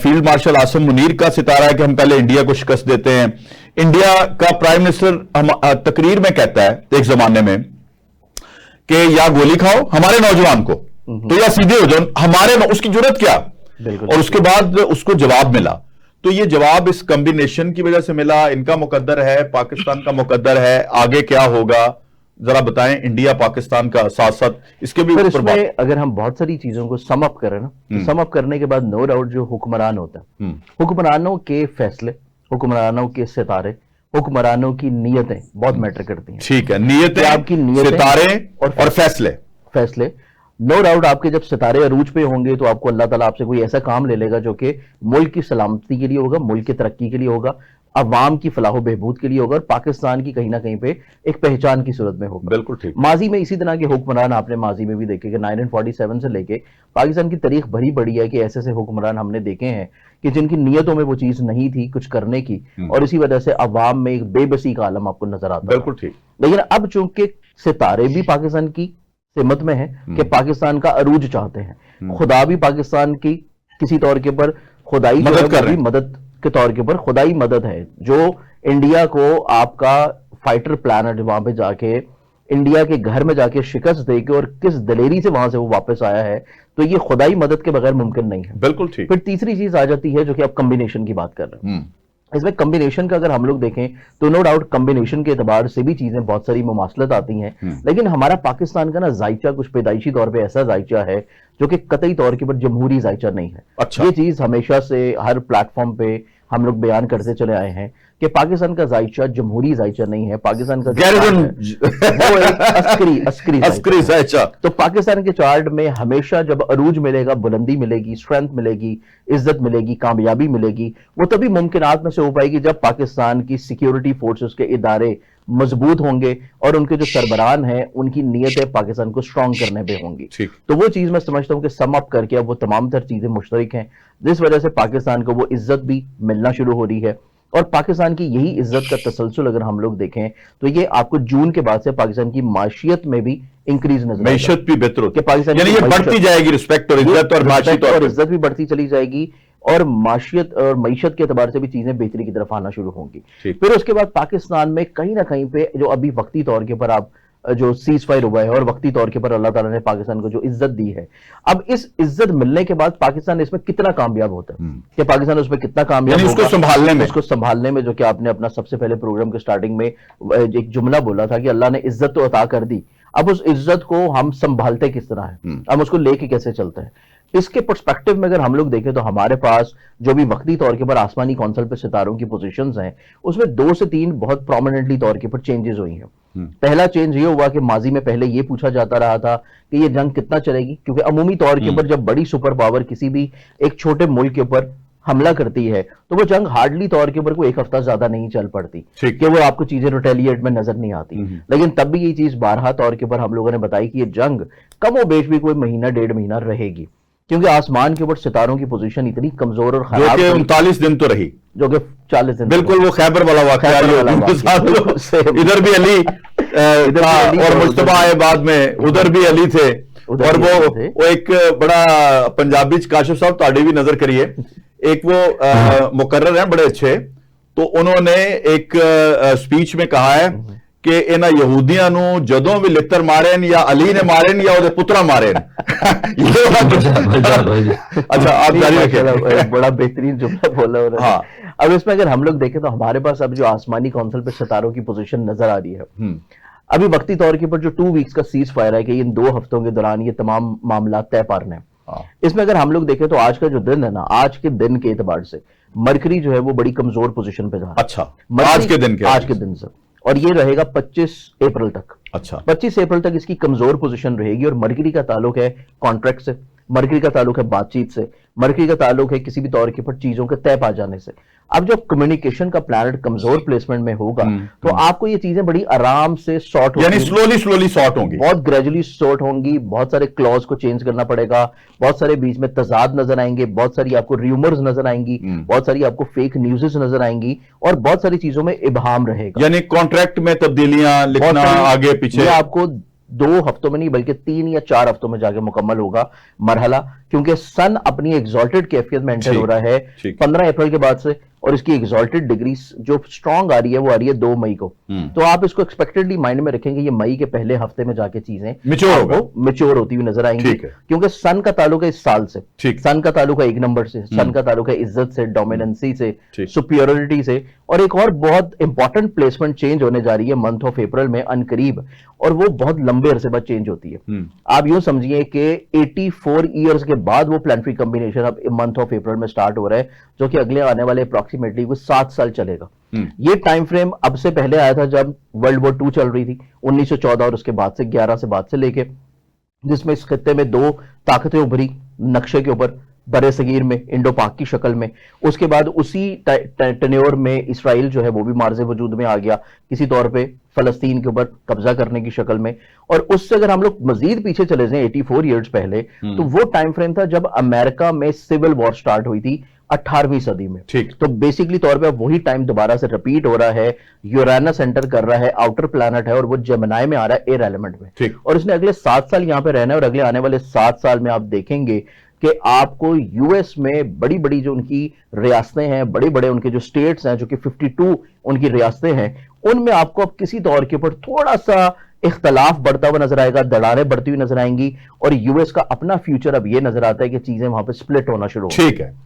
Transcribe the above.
Field marshal Asim Munir का सितारा है कि हम पहले इंडिया को शिकस्त देते हैं। इंडिया का प्राइम मिनिस्टर तकरीर में कहता है एक जमाने में कि या गोली खाओ हमारे नौजवान को, तो या सीधे हो जाओ हमारे, उसकी जरूरत क्या? और उसके बाद उसको जवाब मिला। तो ये जवाब इस कॉम्बिनेशन की वजह से मिला। इनका मुकद्दर है, पाकिस्तान का मुकद्दर है, आगे क्या होगा जरा बताएं। इंडिया पाकिस्तान का साथ साथ इसके भी ऊपर बात। अगर हम बहुत सारी चीजों को सम अप करें ना, तो सम अप करने के बाद नो डाउट जो हुक्मरान होता है, हुक्मरानों के फैसले, हुक्मरानों के सितारे, हुक्मरानों की नीयतें बहुत मैटर करती हैं। ठीक है, नीयतें, आपकी नीयतें, सितारे और फैसले। नो डाउट आपके जब सितारे अरूज पे होंगे तो आपको अल्लाह ताला आपसे कोई ऐसा काम ले लेगा जो कि मुल्क की सलामती के लिए होगा, मुल्क की तरक्की के लिए होगा, अवाम की फलाह बहबूद के लिए होगा, और पाकिस्तान की कहीं ना कहीं पे एक पहचान की सूरत में होगा। बिल्कुल ठीक। माजी में इसी तरह के हुक्मरान आपने माजी में भी देखे कि 1947 से लेके पाकिस्तान की तारीख भरी पड़ी है कि ऐसे हुक्मरान हमने देखे हैं कि जिनकी नीयतों में वो चीज नहीं थी कुछ करने की, और इसी वजह से अवाम में एक बेबसी का आलम आपको नजर आता है। बिल्कुल ठीक। लेकिन अब चूंकि सितारे भी पाकिस्तान की सिमत में है कि पाकिस्तान का अरूज चाहते हैं, खुदा भी पाकिस्तान की किसी तौर के ऊपर खुदाई मदद के तौर के ऊपर खुदाई मदद है, जो इंडिया को आपका फाइटर प्लानट वहां पे जाके इंडिया के घर में जाके शिकस्त देके और किस दलेरी से वहां से वो वापस आया है, तो ये खुदाई मदद के बगैर मुमकिन नहीं है। बिल्कुल ठीक। फिर तीसरी चीज आ जाती है जो कि आप कॉम्बिनेशन की बात कर रहे हैं। इसमें कॉम्बिनेशन का अगर हम लोग देखें तो नो डाउट कॉम्बिनेशन के एतबार से भी चीजें बहुत सारी मुमासलत आती हैं, लेकिन हमारा पाकिस्तान का ना जायचा कुछ पैदाइशी तौर पे ऐसा जायचा है जो कि कतई तौर के ऊपर जमहूरी जायचा नहीं है। अच्छा। ये चीज हमेशा से हर प्लेटफॉर्म पे हम लोग बयान करते चले आए हैं कि पाकिस्तान का जायचा जमहूरी जायचा नहीं है, पाकिस्तान का वो एक अस्करी जायचा। तो पाकिस्तान के चार्ट में हमेशा जब अरूज मिलेगा, बुलंदी मिलेगी, स्ट्रेंथ मिलेगी, इज्जत मिलेगी, कामयाबी मिलेगी, वो तभी मुमकिनात में से हो पाएगी जब पाकिस्तान की सिक्योरिटी फोर्सेस के इदारे मजबूत होंगे और उनके जो सरबरान हैं उनकी नीयतें पाकिस्तान को स्ट्रांग करने पे होंगी। तो वो चीज मैं समझता हूं कि सम अप करके अब वो तमाम तर चीजें मुश्तरक हैं, जिस वजह से पाकिस्तान को वो इज्जत भी मिलना शुरू हो रही है। और पाकिस्तान की यही इज्जत का तसलसल अगर हम लोग देखें तो ये आपको जून के बाद से पाकिस्तान की माशियत में भी इंक्रीज नजर, मैशत भी बेहतर होती है, पाकिस्तान यानी ये बढ़ती जाएगी, रिस्पेक्ट और इज्जत और इज्जत भी बढ़ती चली जाएगी, और माशियत और मईशत के एतबार से भी चीजें बेहतरी की तरफ आना शुरू होंगी। फिर उसके बाद पाकिस्तान में कहीं ना कहीं पे जो अभी वक्ती तौर के ऊपर आप जो सीज फायर हुआ है और वक्ती तौर के ऊपर अल्लाह ताला ने पाकिस्तान को जो इज्जत दी है, अब इस इज्जत मिलने के बाद पाकिस्तान इसमें कितना कामयाब होता है कि पाकिस्तान उसमें कितना कामयाब होगा उसको संभालने में, जो कि आपने अपना सबसे पहले प्रोग्राम के स्टार्टिंग में एक जुमला बोला था कि अल्लाह ने इज्जत तो अता कर दी, अब उस इज्जत को हम संभालते किस तरह है, हम उसको लेके कैसे चलते हैं। इसके पर्सपेक्टिव में अगर हम लोग देखें तो हमारे पास जो भी वक्ती तौर के ऊपर आसमानी कौंसल पे सितारों की पोजीशंस हैं, उसमें 2 से 3 बहुत प्रोमिनेंटली तौर के ऊपर चेंजेस हुई हैं। पहला चेंज ये हुआ कि माजी में पहले ये पूछा जाता रहा था कि ये जंग कितना चलेगी, क्योंकि अमूमी तौर के ऊपर जब बड़ी सुपर पावर किसी भी एक छोटे मुल्क के ऊपर हमला करती है तो वो जंग हार्डली तौर के ऊपर कोई 1 हफ्ता ज्यादा नहीं चल पड़ती कि वो आपको चीजें रिटेलिएट में नजर नहीं आती। लेकिन तब भी ये चीज बारहा तौर के ऊपर हम लोगों ने बताई कि ये जंग कम बेश भी कोई महीना 1.5 महीना रहेगी, क्योंकि आसमान के ऊपर सितारों की पोजीशन इतनी कमजोर और खराब, 39 दिन तो रही, जो कि 40 दिन, बिल्कुल वो खैबर वाला वाक़या, इधर भी अली और मुस्तफा आए बाद में, उधर भी अली थे, और वो एक बड़ा पंजाबी काशिफ साहब ताड़ी भी नजर करिए, एक वो मुकर्रर हैं बड़े अच्छे, तो उन्होंने एक स्पीच में कहा है कि इन्हां यहूदियां नू जदों भी लित्तर मारेन या अली ने मारेन या उहदे पुत्रा मारेन। अच्छा आप जारी रखें। बड़ा बेहतरीन जुमला बोला उन्होंने। हाँ। अब इसमें अगर हम लोग देखें तो हमारे पास अब जो आसमानी कौंसल पे सितारों की पोजीशन नजर आ रही है, अभी वक्ती तौर के ऊपर जो 2 वीक्स का सीज फायर है कि इन 2 हफ्तों के दौरान ये तमाम मामला तय पारने। इसमें अगर हम लोग देखें तो आज का जो दिन है ना, आज के दिन के एतबार से मरकरी जो है वो बड़ी कमजोर पोजीशन पे जा रहा है। अच्छा, आज के दिन से, और ये रहेगा 25 अप्रैल तक। अच्छा, 25 अप्रैल तक इसकी कमजोर पोजीशन रहेगी, और मरकरी का ताल्लुक है कॉन्ट्रैक्ट से, मरकरी का ताल्लुक है बातचीत से, मरकरी का ताल्लुक है किसी भी तौर के ऊपर चीजों के तय पा जाने से। अब जब कम्युनिकेशन का प्लैनेट कमजोर प्लेसमेंट में होगा तो आपको ये चीजें बड़ी आराम से सॉर्ट, यानी स्लोली सॉर्ट होंगी, बहुत ग्रेजुअली सॉर्ट होंगी, बहुत सारे क्लॉज को चेंज करना पड़ेगा, बहुत सारे बीच में तजाद नजर आएंगे, बहुत सारी आपको र्यूमर्स नजर आएंगी, बहुत सारी आपको फेक न्यूज़ नजर आएंगी, और बहुत सारी चीजों में इबहाम रहेगा, यानी कॉन्ट्रैक्ट में तब्दीलियां लिखना आगे पीछे, आपको 2 हफ्तों में नहीं बल्कि 3 या 4 हफ्तों में जाके मुकम्मल होगा मरहला, क्योंकि सन अपनी एग्जॉल्टेड कैफियत में एंटर हो रहा है 15 अप्रैल के बाद से, और इसकी एग्जॉल्टेड डिग्री जो स्ट्रांग आ रही है वो आ रही है 2 मई को। तो आप इसको एक्सपेक्टेडली माइंड में रखेंगे, ये मई के पहले हफ्ते में जाके चीजें मैच्योर होती हुई नजर आएंगी, क्योंकि सन का ताल्लुक है इस साल से, सन का ताल्लुक है 1 नंबर से, सन का ताल्लुक है इज्जत से, डोमिनेंसी से, सुपीरियरिटी से, और एक और बहुत इंपॉर्टेंट प्लेसमेंट चेंज होने जा रही है मंथ ऑफ अप्रैल में अनकरीब, और वो बहुत लंबे अरसे बाद चेंज होती है। आप यूं समझिए कि 84 ईयर्स के बाद वो प्लानिटरी कॉम्बिनेशन अब मंथ ऑफ अप्रैल में स्टार्ट हो रहा है, जो कि अगले आने वाले अप्रॉक्सीमेटली वो 7 साल चलेगा। ये टाइम फ्रेम अब से पहले आया था जब वर्ल्ड वॉर 2 चल रही थी 1914 और उसके बाद से 11 से बाद से लेके, जिसमें इस खत्ते में 2 ताकतें उभरी नक्शे के ऊपर, बड़े सगीर में, इंडो पाक की शक्ल में। उसके बाद उसी टेन्योर में इसराइल जो है वो भी मार्ज़े वजूद में आ गया, किसी तौर पे फलस्तीन के ऊपर कब्जा करने की शक्ल में। और उससे अगर हम लोग मजीद पीछे चले जाएं 84 ईयर्स पहले, तो वो टाइम फ्रेम था जब अमेरिका में सिविल वॉर स्टार्ट हुई थी 18वीं सदी में। तो बेसिकली तौर पे वही टाइम दोबारा से रिपीट हो रहा है, यूरेनस एंटर कर रहा है, आउटर प्लैनेट है, और वो जेमिनी में आ रहा है एयर एलिमेंट में, और इसने अगले 7 साल यहां पे रहना है। और अगले आने वाले 7 साल में आप देखेंगे कि आपको यूएस में बड़ी बड़ी जो उनकी रियासतें हैं, बड़े बड़े उनके जो स्टेट्स हैं, जो कि 52 उनकी रियासतें हैं, उनमें आपको अब किसी तौर के ऊपर थोड़ा सा इख्तलाफ बढ़ता हुआ नजर आएगा, दरारें बढ़ती हुई नजर आएंगी, और यूएस का अपना फ्यूचर अब ये नजर आता है कि चीजें वहां पे स्प्लिट होना शुरू हो। ठीक है।